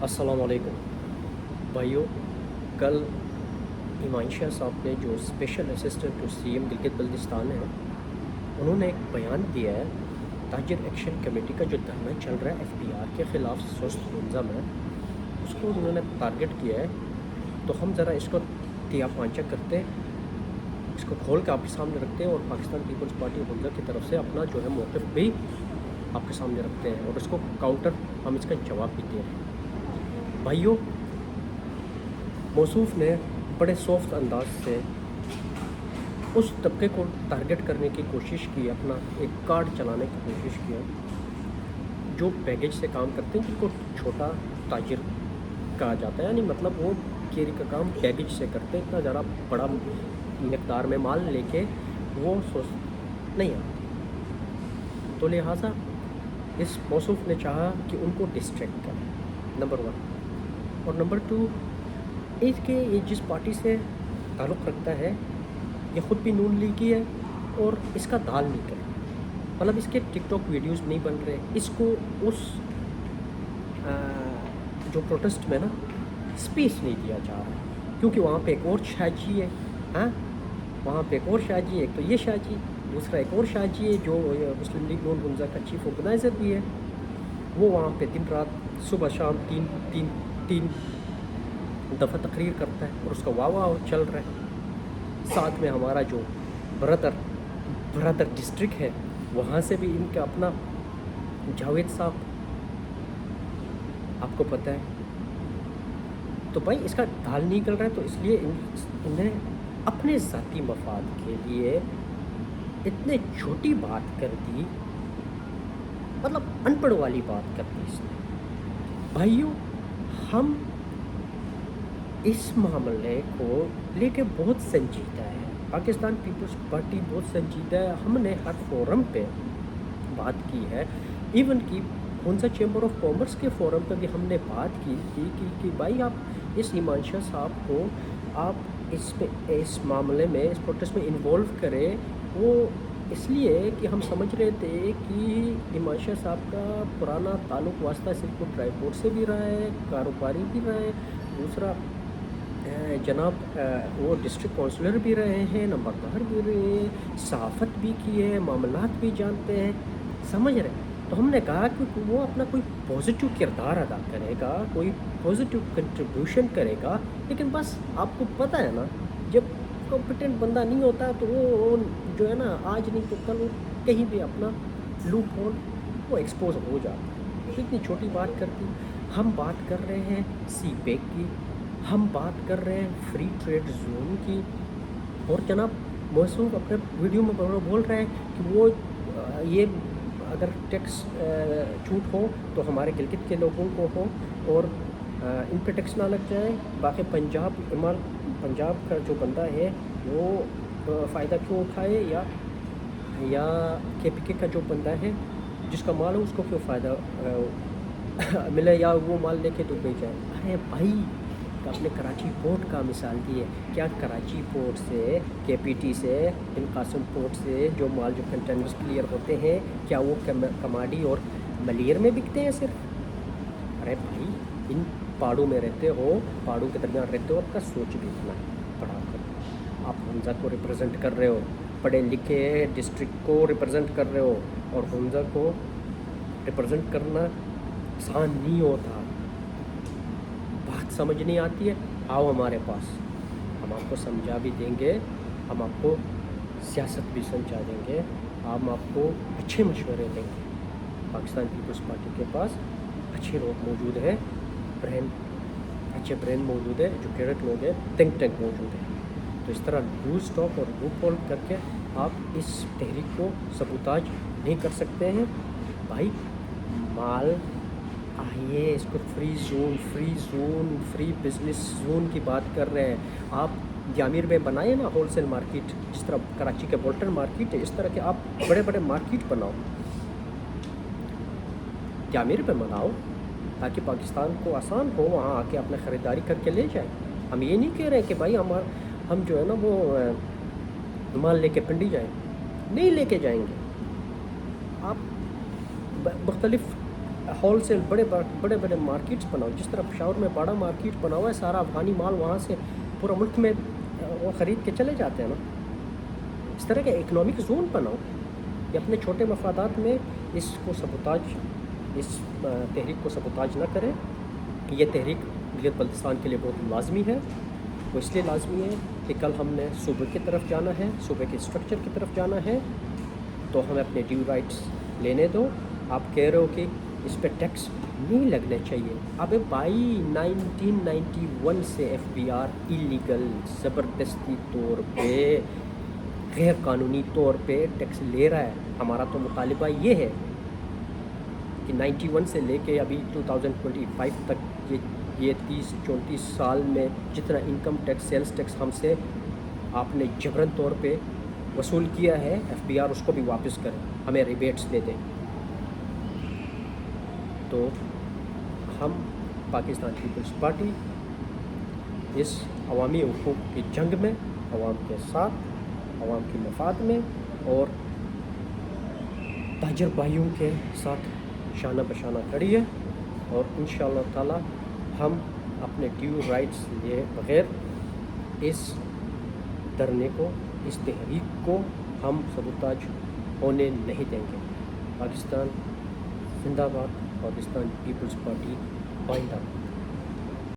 السلام علیکم بھائیوں. کل ایمان شاہ صاحب نے جو special assistant to C M Gilgit Baltistan ہے انہوں نے ایک بیان دیا ہے. تاجر ایکشن کمیٹی کا جو دھرنا چل رہا ہے ایف ڈی آر کے خلاف سست گنزا میں, اس کو انہوں نے ٹارگٹ کیا ہے. تو ہم ذرا اس کو تیا پانچا کرتے, اس کو کھول کے آپ کے سامنے رکھتے ہیں, اور پاکستان پیپلز پارٹی گنزا کی طرف سے اپنا جو ہے موقف بھی آپ کے سامنے رکھتے ہیں, اور اس کو کاؤنٹر ہم اس کا جواب بھی دیں. بھائیوں, موصوف نے بڑے سافٹ انداز سے اس طبقے کو ٹارگٹ کرنے کی کوشش کی, اپنا ایک کارڈ چلانے کی کوشش کیا جو پیکیج سے کام کرتے ہیں, جن کو چھوٹا تاجر کہا جاتا ہے. یعنی مطلب وہ کیری کا کام پیکیج سے کرتے ہیں, اتنا ذرا بڑا مقدار میں مال لے کے وہ سوچ نہیں آتے. تو لہٰذا اس موصوف نے چاہا کہ ان کو ڈسٹریکٹ کریں, نمبر 1. اور نمبر 2, اس کے یہ جس پارٹی سے تعلق رکھتا ہے یہ خود بھی نون لیگی ہے اور اس کا دال نہیں کرے, مطلب اس کے ٹک ٹاک ویڈیوز نہیں بن رہے. اس کو اس جو پروٹیسٹ میں نا اسپیس نہیں دیا جا رہا, کیونکہ وہاں پہ ایک اور شاہ جی ہے. ہاں, وہاں پہ ایک اور شاہ جی ہے, ایک تو یہ شاہ جی, دوسرا ایک اور شاہ جی ہے جو مسلم لیگ نون گنزا کا چیف آرگنائزر بھی ہے. وہ وہاں پہ دن رات صبح شام تین دفعہ تقریر کرتا ہے, اور اس کا واہ واہ چل رہا ہے. ساتھ میں ہمارا جو برادر ڈسٹرکٹ ہے وہاں سے بھی ان کا اپنا جاوید صاحب, آپ کو پتہ ہے. تو بھائی اس کا دال نہیں نکل رہا ہے, تو اس لیے انہیں اپنے ذاتی مفاد کے لیے اتنے چھوٹی بات کر دی, مطلب ان پڑھ والی بات کر دی اس نے. بھائیوں, ہم اس معاملے کو لے کے بہت سنجیدہ ہے, پاکستان پیپلز پارٹی بہت سنجیدہ ہے. ہم نے ہر فورم پہ بات کی ہے, ایون کہ گنزا چیمبر آف کامرس کے فورم پہ بھی ہم نے بات کی تھی کہ بھائی آپ اس ایمان شاہ صاحب کو آپ اس معاملے میں, اس پروٹیسٹ میں انوالو کریں. وہ اس لیے کہ ہم سمجھ رہے تھے کہ ایمان شاہ صاحب کا پرانا تعلق واسطہ صرف ٹرائی پورٹ سے بھی رہا ہے, کاروباری بھی رہا ہے, دوسرا جناب وہ ڈسٹرکٹ کونسلر بھی رہے ہیں, نمبردار بھی رہے ہیں, صحافت بھی کی ہے, معاملات بھی جانتے ہیں, سمجھ رہے ہیں. تو ہم نے کہا کہ وہ اپنا کوئی پازیٹیو کردار ادا کرے گا, کوئی پازیٹیو کنٹریبیوشن کرے گا. لیکن بس آپ کو پتہ ہے نا, جب کمپیٹنٹ بندہ نہیں ہوتا تو وہ جو ہے نا آج نہیں تو کل کہیں بھی اپنا لوپ ہول وہ ایکسپوز ہو جاتا ہے. اتنی چھوٹی بات کرتی. ہم بات کر رہے ہیں سی پیک کی, ہم بات کر رہے ہیں فری ٹریڈ زون کی, اور جناب موصوف اپنے ویڈیو میں بول رہے ہیں کہ وہ یہ اگر ٹیکس چھوٹ ہو تو ہمارے گلگت کے لوگوں کو ہو اور ان پہ ٹیکس نہ لگ جائے, باقی پنجاب کا جو بندہ ہے وہ فائدہ کیوں اٹھائے, یا کے پی کے کا جو بندہ ہے جس کا مال ہو اس کو کیوں فائدہ ملے, یا وہ مال لے کے تو بھیج جائے. ارے بھائی, آپ نے کراچی پورٹ کا مثال دی ہے. کیا کراچی پورٹ سے, کے پی ٹی سے, بن قاسم پورٹ سے جو مال جو کنٹینرز کلیئر ہوتے ہیں کیا وہ کماڈی اور ملیر میں بکتے ہیں صرف؟ ارے بھائی, ان پہاڑوں میں رہتے ہو, پہاڑوں کے درمیان رہتے ہو, آپ کا سوچ بھی اتنا پڑھا کرو. آپ حمزہ کو ریپرزینٹ کر رہے ہو, پڑھے لکھے ڈسٹرکٹ کو ریپرزینٹ کر رہے ہو, اور حمزہ کو ریپرزینٹ کرنا آسان نہیں ہوتا. بات سمجھ نہیں آتی ہے, آؤ ہمارے پاس, ہم آپ کو سمجھا بھی دیں گے, ہم آپ کو سیاست بھی سمجھا دیں گے, ہم آپ کو اچھے مشورے دیں گے. پاکستان پیپلز پارٹی کے پاس اچھے لوگ موجود ہیں, اچھے برین موجود ہے, ایجوکیٹڈ لوگ ہیں, تھنک ٹینک موجود ہے. تو اس طرح لوز ٹاک اور لوپ ہول کر کے آپ اس تحریک کو سبوتاج نہیں کر سکتے ہیں. بھائی مال آئیے, اس کو فری بزنس زون کی بات کر رہے ہیں. آپ جامیر میں بنائے نا ہول سیل مارکیٹ, جس طرح کراچی کے بولٹن مارکیٹ ہے, اس طرح کے آپ بڑے بڑے مارکیٹ بناؤ, جامیر پہ بناؤ, تاکہ پاکستان کو آسان ہو وہاں آ کے اپنے خریداری کر کے لے جائیں. ہم یہ نہیں کہہ رہے کہ بھائی ہم جو ہے نا وہ مال لے کے پنڈی جائیں, نہیں لے کے جائیں گے. آپ مختلف ہول سیل بڑے بڑے مارکیٹس بناؤ، جس طرح پشاور میں بڑا مارکیٹ بنا ہوا ہے، سارا افغانی مال وہاں سے پورا ملک میں وہ خرید کے چلے جاتے ہیں نا. اس طرح کا اکنامک زون بناؤ کہ اپنے چھوٹے مفادات میں اس تحریک کو سبوتاج نہ کریں. یہ تحریک گلگت بلتستان کے لیے بہت لازمی ہے. وہ اس لیے لازمی ہے کہ کل ہم نے صوبے کی طرف جانا ہے، صوبے کے اسٹرکچر کی طرف جانا ہے، تو ہمیں اپنے ڈیو رائٹس لینے دو. آپ کہہ رہے ہو کہ اس پہ ٹیکس نہیں لگنے چاہیے. اب بھائی 1991 سے ایف بی آر ایلیگل زبردستی طور پہ غیر قانونی طور پہ ٹیکس لے رہا ہے. ہمارا تو مطالبہ یہ ہے کہ 91 سے لے کے ابھی 2025 تک یہ 30-34 سال میں جتنا انکم ٹیکس، سیلز ٹیکس ہم سے آپ نے جبرن طور پہ وصول کیا ہے، ایف بی آر اس کو بھی واپس کرے، ہمیں ریبیٹس دے دیں. تو ہم پاکستان پیپلز پارٹی اس عوامی حقوق کی جنگ میں عوام کے ساتھ، عوام کی مفاد میں اور تاجر بھائیوں کے ساتھ شانہ بشانہ کھڑی ہے. اور انشاءاللہ تعالی ہم اپنے ڈیو رائٹس لیے بغیر اس دھرنے کو، اس تحریک کو ہم سبوتاج ہونے نہیں دیں گے. پاکستان زندہ باد. Pakistan Peoples Party پائندہ.